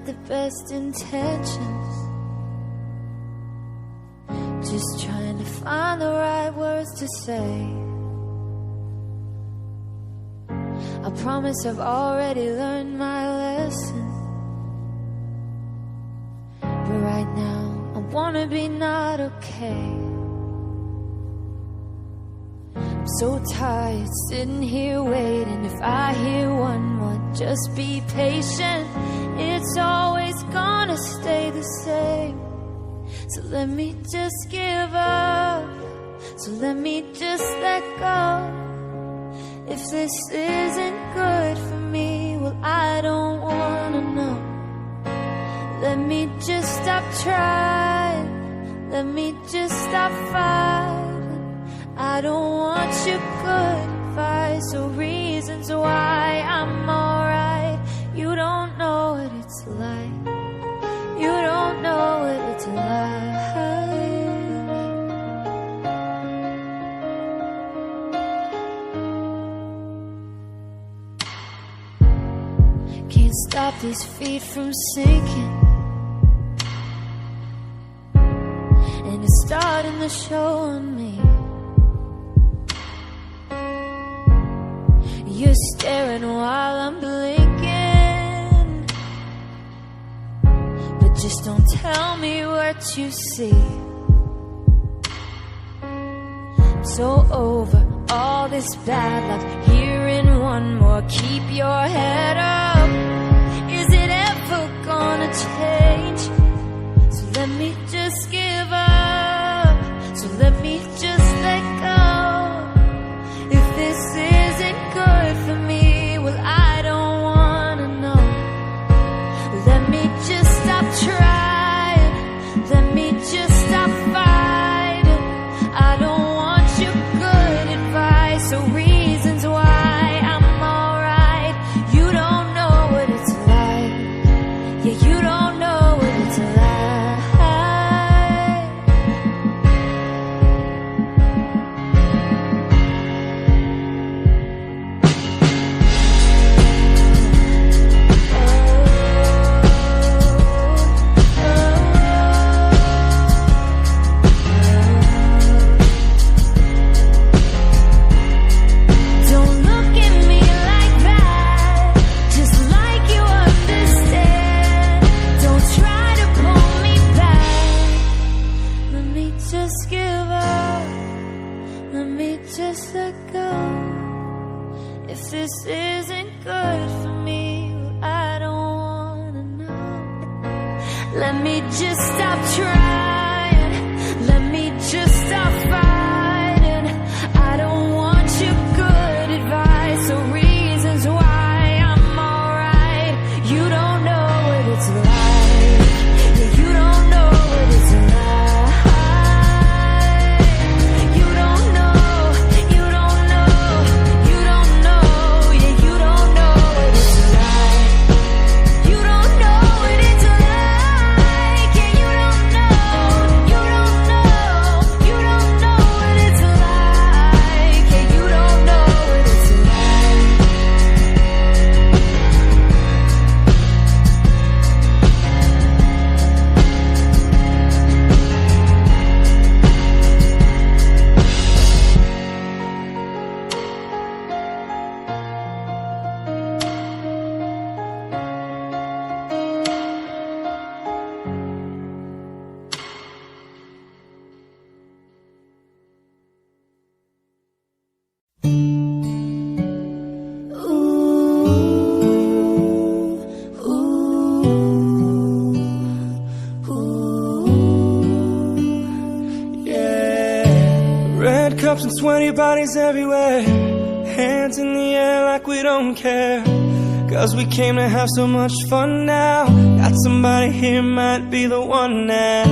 the best intentions, just trying to find the right words to say. I promise I've already learned my lesson, but right now I wanna be not okay. I'm so tired sitting here waiting. If I hear one more, just be patient. It's always gonna stay the same. So let me just give up, so let me just let go. If this isn't good for me, well, I don't wanna know. Let me just stop trying, let me just stop fighting. I don't want your good advice or reasons why I'm alright. You don't know what it's like, you don't know what it's like. Can't stop these feet from sinking, and it's starting to show on me. You're staring while I'm blinking, but just don't tell me what you see. I'm so over all this bad luck, hearing one more. Keep your head up, is it ever gonna change? So let me just give up, so let me just let go. If this isn't good for me, well, I don't wanna know. Let me just stop trying, let me just stop fighting. I don't want your good advice or reasons why I'm alright. You don't know what it's like, yeah, you don't know what it's like. Don't look at me like that, just like you understand. Don't try to pull me back. Let me just give up, let me just let go. If this isn't good for me, well, I don't wanna know. Let me just stop trying, let me just stop fighting. I don't want your good advice or reasons why I'm alright. You don't know what it's like, yeah, you don't know what it's like. You don't know, you don't know, you don't know, yeah, you don't know what it's like. You don't know what it's like, yeah, you don't know, you don't know, you don't know what it's like, yeah, you don't know what it's like. Red cups and sweaty bodies everywhere, hands in the air like we don't care. Cause we came to have so much fun now. Got somebody here, might be the one now.